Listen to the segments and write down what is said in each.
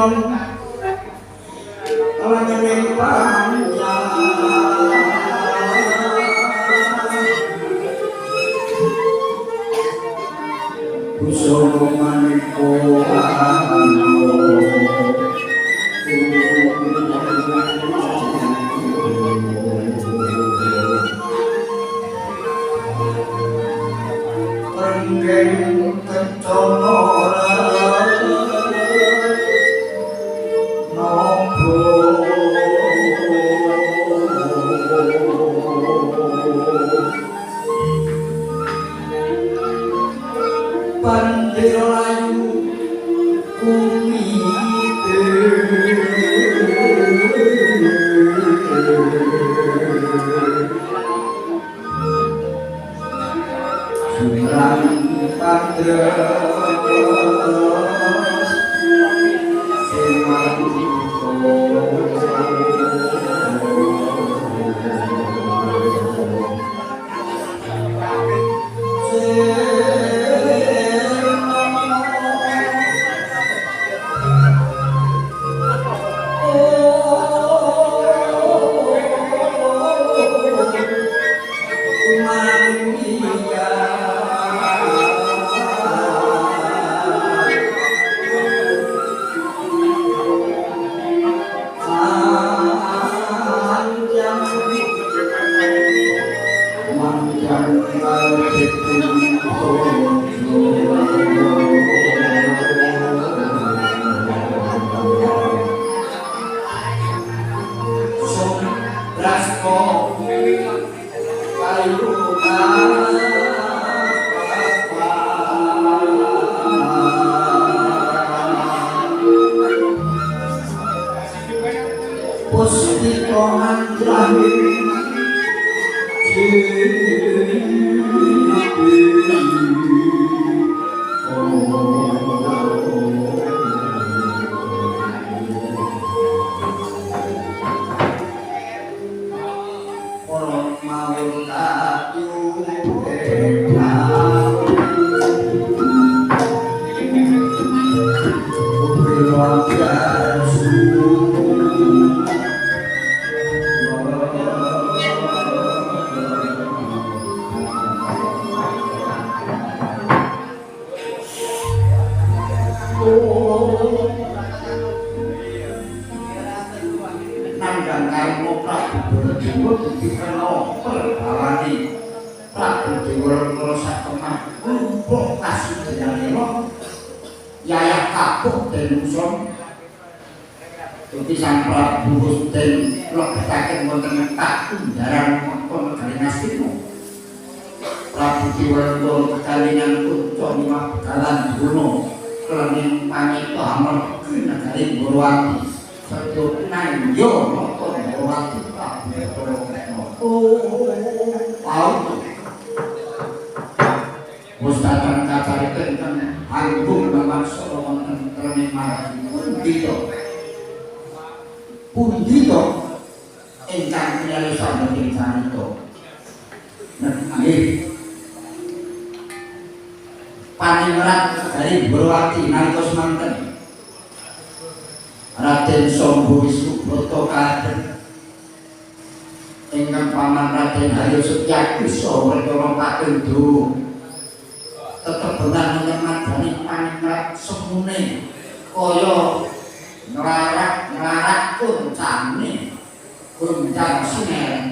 sinom langening panjang kusuma maniko Renggeng kencana nopo pandira layu kumite Surang Pandra Puspito mandrahing nandang karmo Prabu Dewa dikena perbalani Prabu Dewa ngrasa kemah lumpuk kasudayanira yayah kapuk denuson Gusti Sang Prabu Gusten lebetaken wonten kakundaran mangka negari Ngastina Prabu Dewa kalingan kunca nimah bekalan Drona klening panita amarga negari Borawati Satu nanjo nonton Borawati Tahu Mustatan kacariten kan anggung memang solongan entrening marang pundi to ingkang priyasa saking sanito nggih paningrat dari Borawati nalika semanten Raden Sambhu Wisnubrata kaden ingkang paman Raden Haryo Setyagisa perkara kapindho tetebengan nyemadani paningrat semune kaya nglarak kuncane kunjang siner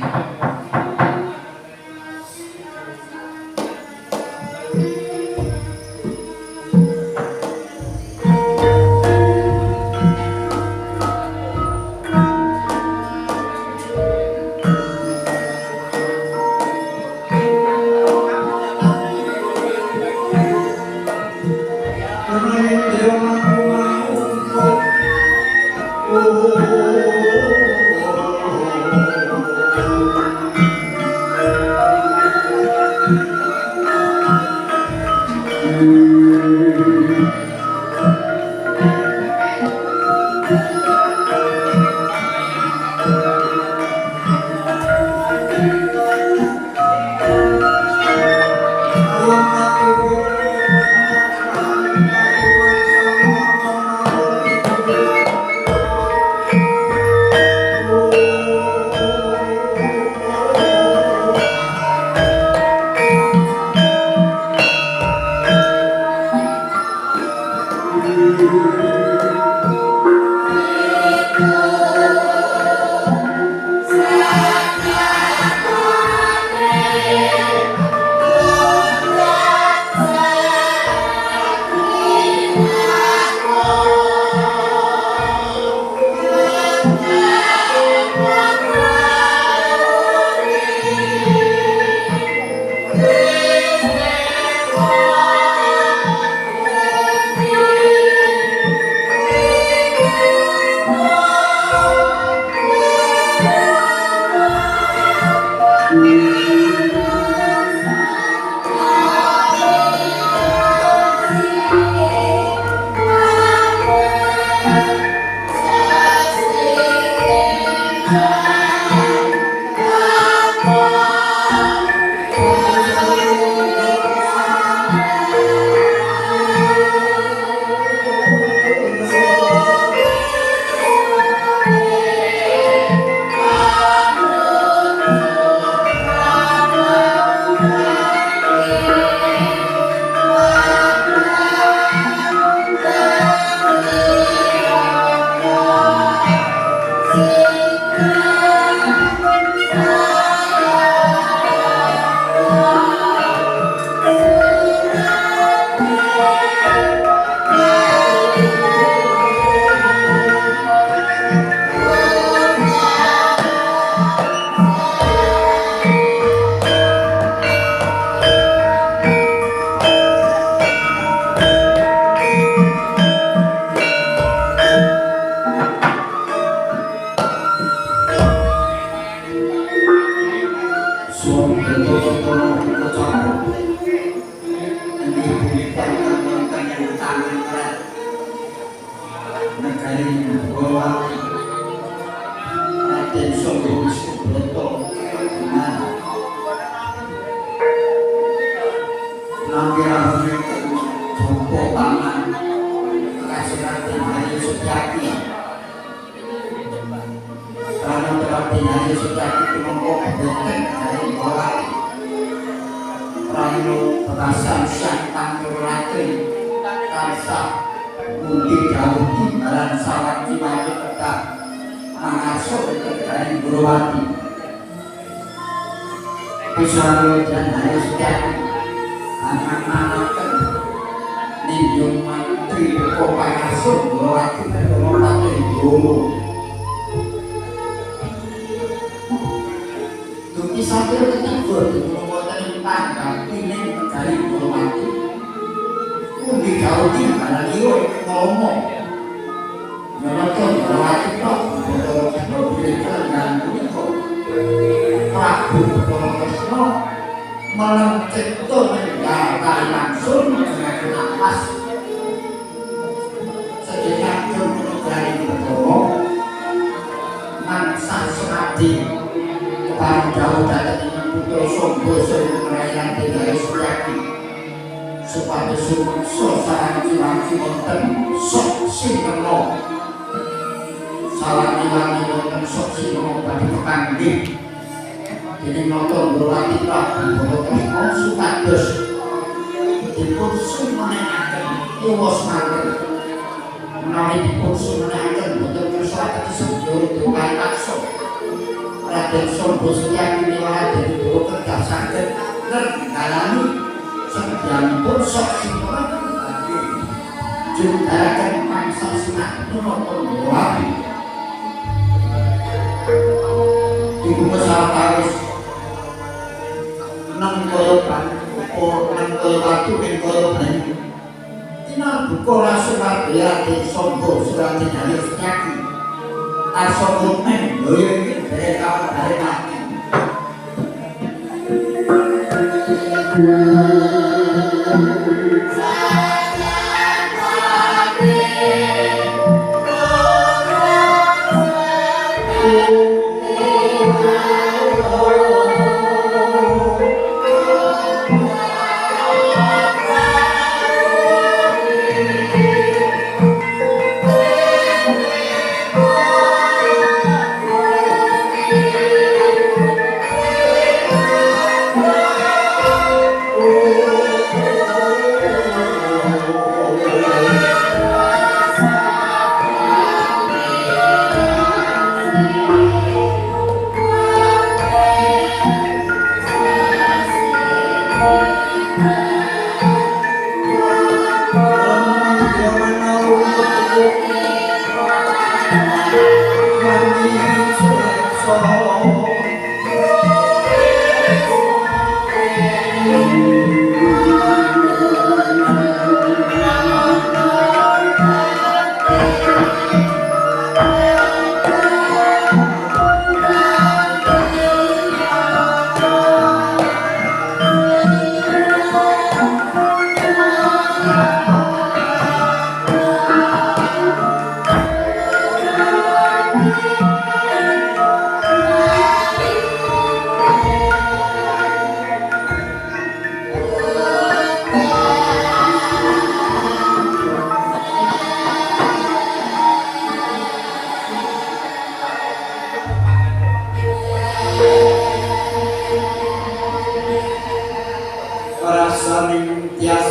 saning tias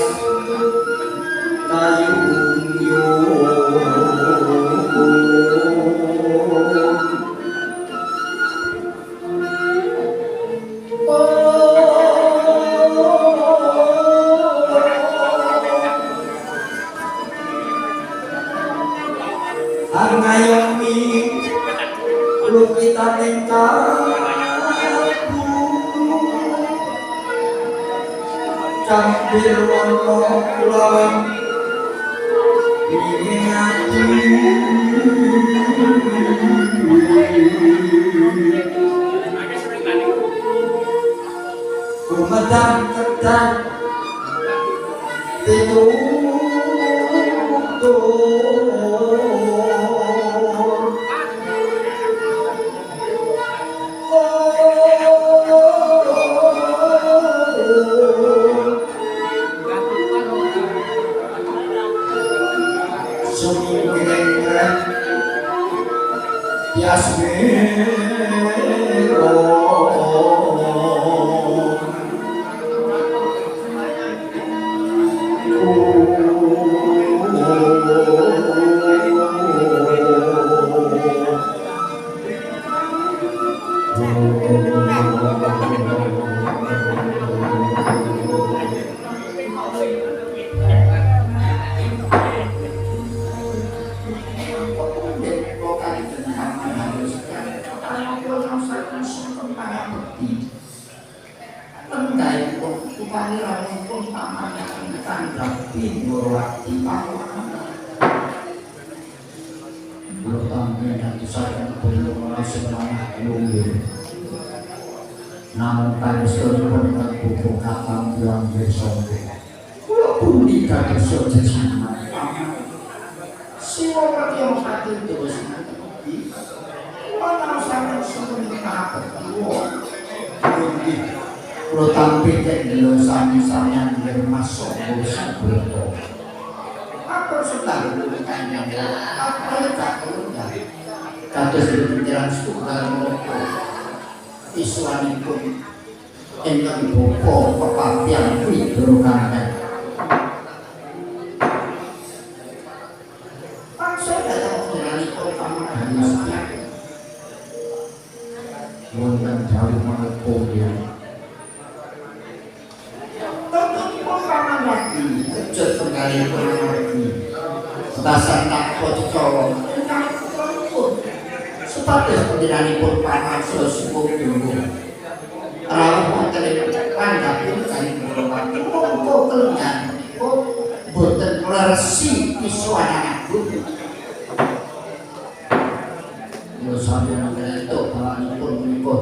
ngayomi lukitaning kalbu campir wono lawan ingin ati kumedang kedang namun panjenengan pun buku kapal yang bersama. Walaupun tidak bersoja sama, siapa yang satu terus nanti, orang sangat sebenarnya berdua. Kalau tampil dari sama-sama yang masuk bersama berdoa. Apa sudah bertanya? Apa yang tak berubah? Kata berbicara sudah berubah. Islamipun ingkang bapa pepatihan widorokanten. Bangsa datang menalikipun pamrih setia. Wonten dawuh menapa nggih? Tentunipun pamanwarti kejut penggalipun pamanwarti. Dasar tak pocoro supados panjenenganipun pangarsa suku dulu rawuh wonten ing pandhapipun kali Gurawati mongko kelengan boten resi pisuwanan bumi yo sampeyan ngerti balanipun menika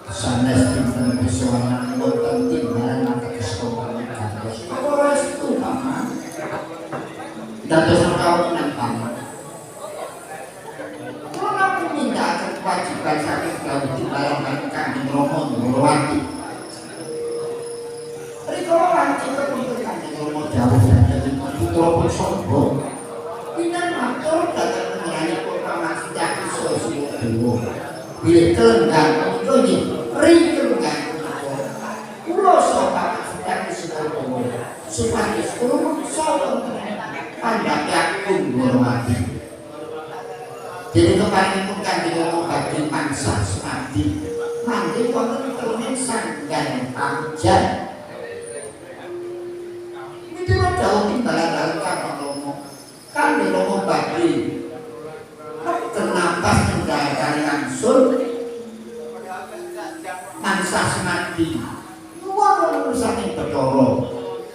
sanes dinten pisuwanan wonten timbalan ateges komponen gantos ora restu paman dados kawanan paman kewajiban saking Prabu Timbalan Kanjeng Rama Gurawati. Rikala wanci kepungkur Kanjeng Rama dawuh dhateng putra Pusaka. Pinten matur dhateng panjenenganipun Paman Setyaki Susilo. Bilih kelenggan punika nggih rikelenggan punika. Kula saha Setyaki Susilo supados kula saha pandhapi agung Gurawati. Jadi kepanipun Kanjeng Rama badhe pansah semadi mangke wonten kelunen sanggan amjan. Miturut dawuh Timbalan Kanjeng Rama, Kanjeng Rama badhe kenapas ngendhal kali langsung pansah semadi. Nuwun urusaning Bathara.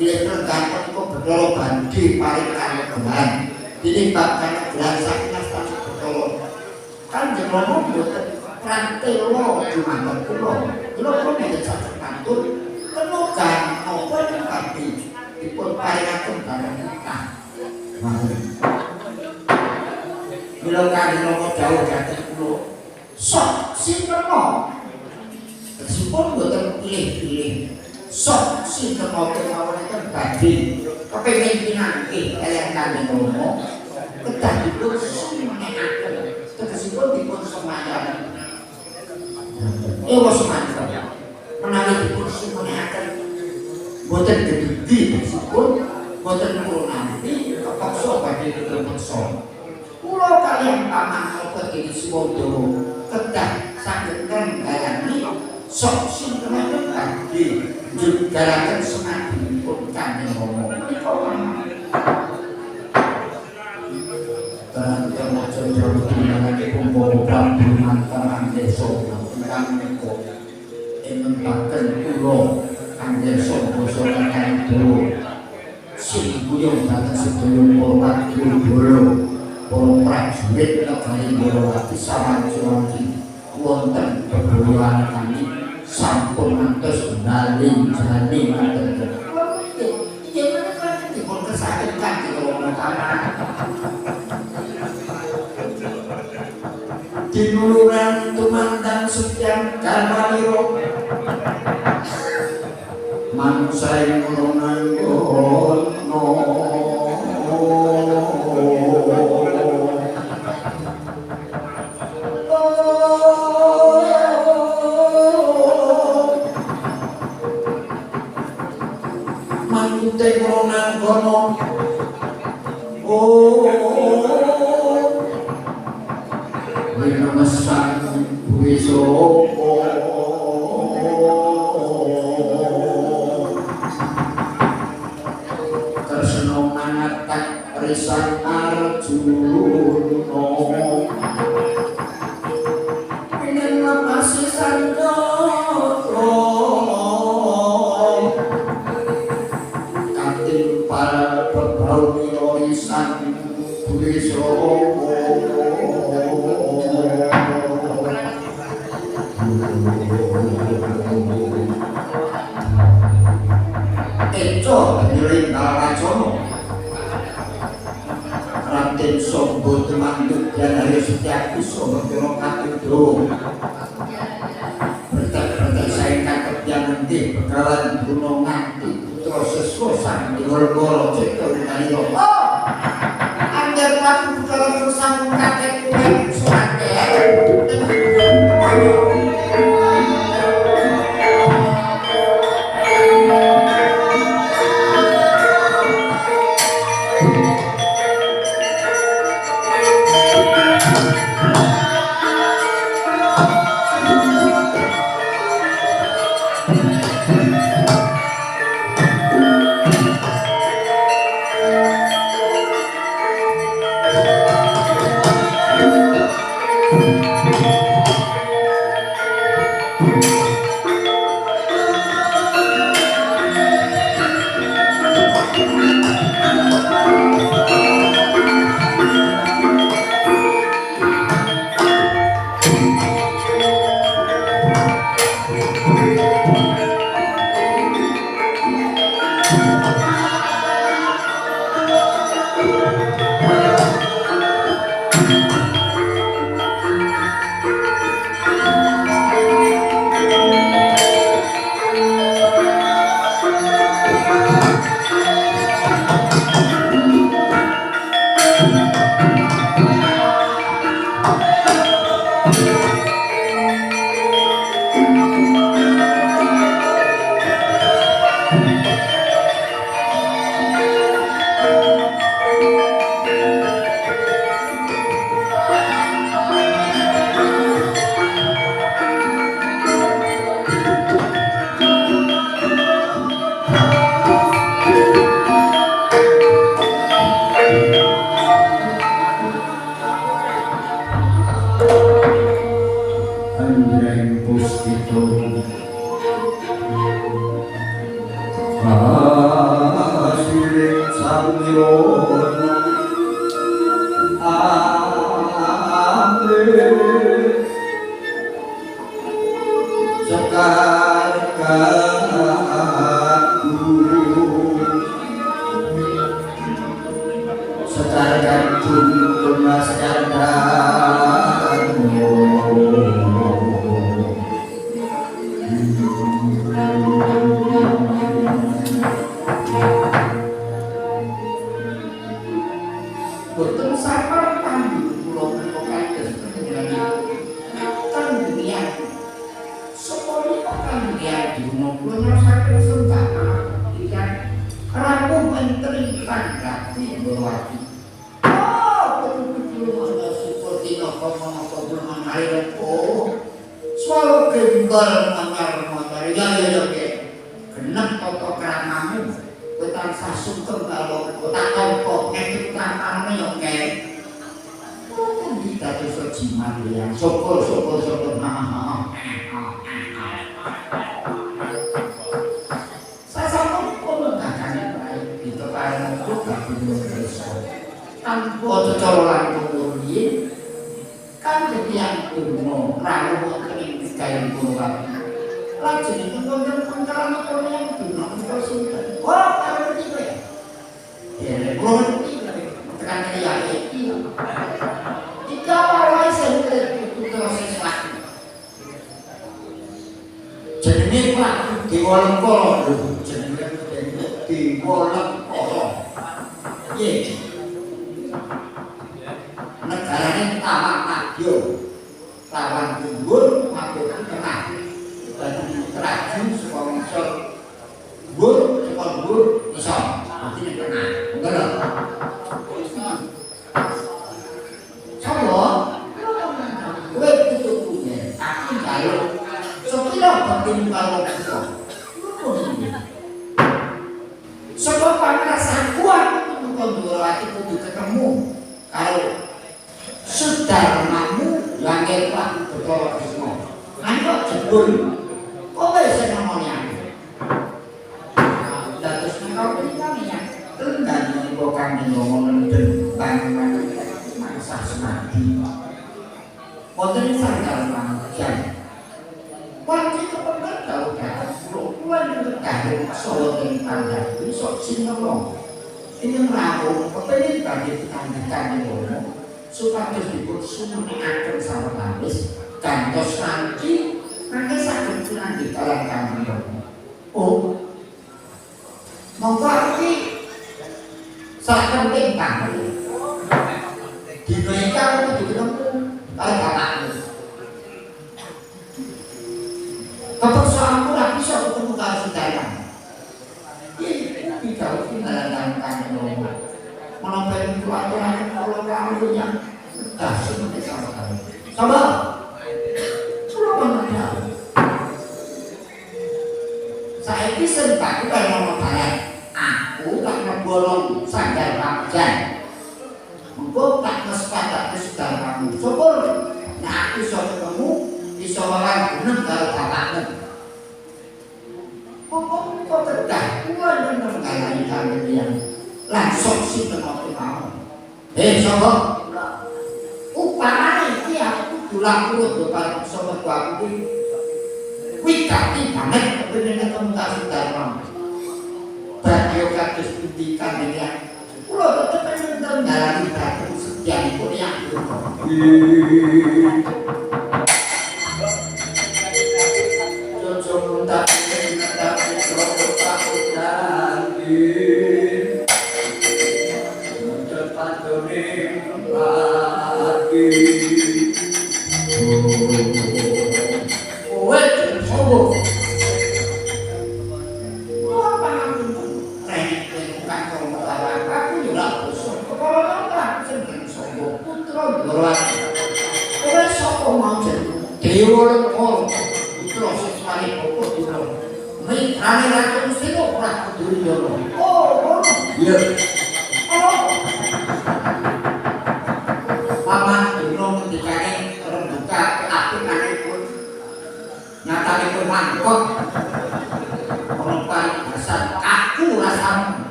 Bilih kerenggan punika Bathara badhe paring kalugehan. Tinimbang kalugehan saking astana Kanjeng Rama mboten prantela dumateng kula. Kula mboten saged pantun kenugan apa yang badhe dipun paringaken barang nikah. Mila Kanjeng Rama dawuh dhateng kula, sok sinten meskipun mboten pilih-pilih. Sok sinten kemawon badhe kepengin pinanggih kaliyan Kanjeng Rama kedah dipun sumenekaken. Tegesipun dipun semayan ewa semanten menawi dipun sumenekaken boten pun boten kula nampi kepeksa badhe kepeksa. Kula kaliyan paman obat iki Suwodowo kedah saged nggayani sok sinten badhe njugaraken semadinipun Kanjeng Rama. Tenan-tenan jojo dinamake kumpul Prabu Mantan Desa ingkang menika enentaken kula Kanjeng Basa Kandhawa sing guyung dhateng sedaya para wadya para prajurit negari Borawati sawanci-wanci wonten beberapa kali sampun ngantos ndaling jane ngaten. Iya menika dipun kesaken Kanjeng Rama. Dinuluran tumandang sekian karmaliro mansa ing nanggono mangute nanggono Memesan wisoko Kresna mangatak risan Arjuna ingin lepasi sanjata katil para berbau risan wisoko Eco penyiring Naracono Raden Sombo Temanduk dan Hari Setiaku Sombo Kapidro bertek-bertek saya kakep yang nanti bekalan gunung nanti putra sesuai sang di gol-gol cekal dari Angger Prabu bekalan susah kakek kuih suratnya rampung menteri kandrati berwati. Oh, betul-betul ada seperti nopo-nopo belum mengalir. Oh, selalu gembal mengar-mengar. Ya, genep toto keramamu. Kita sasungkem kalau kita tompo ngekit tantannya yang kayak. Oh, kita tuh sejimat yang syukur. Tanpa cololan kemudian kan ketiang kuno rawu kering kain kuno lajeng itu konten-konteran kuno yang kuno itu sudah oh kalau begitu ya belum tekan kaya itu jika awalnya saya itu proses lagi jadi waktu di walang kolong jadi di walang kolong negaranya taman tawan kubur mabuk tengah bagi kerajaan sekolah misal kubur misal nanti tengah enggak loh sama gue tutup punya tapi kalau sekiranya penting kalau kita sebab rasa kuat untuk hati kudu ketemu kalau sudah mamu langit waktu bertolak semua nanti jebul kok bisa namanya dan terus engkau berikannya dan menimbulkan ngomong dan bangun masa semati modern sadar manusia waktu itu pernah tahu kan pulau yang terkait solo dan pandai ini sok sinong ini meramu kepengen bagi ditandikan ngomong supados dipun sumenaken sampun habis gantos nanti saged lanjut dalam kami. Oh, monggo iki sak penting banget. Dina iki aku kudu ketemu karo bapakmu. Kepersoalanku ora bisa ketemu karo saudara. Iki pidato dalam kami ngomong. Menampilkan keluarga kalau yang dah seperti sama. Sudah mana? Saya kisah tak kita yang membayar. Aku tak membolong sandal pakai. Engkau tak kesepakatan sudah kamu. Syukur. Nah aku sudah ketemu di seorang gunung kalau bapakmu. Kok terdah? Kuat dan menggalai kami yang langsung si penonton mau. Sobat, upamane iki aku dulang urut depan sobat aku iki. Wigati banget kepengin ketemu tak saudara. Bagio kados pendidikan ini. Kula tetep pengen njalani dhateng sedianipun yang Jojo mundak mundak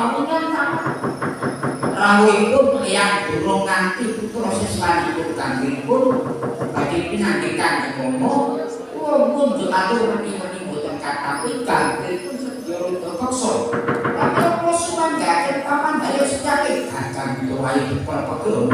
papunten rawuhipun tiyang durung nganti proses lanipun kanggipun badhe pinandikan ngono pun atur meni-meni mboten katapi kanggipun sedya rada keksa tapi apa sumanggake papan daya secake kakang diwai perpegel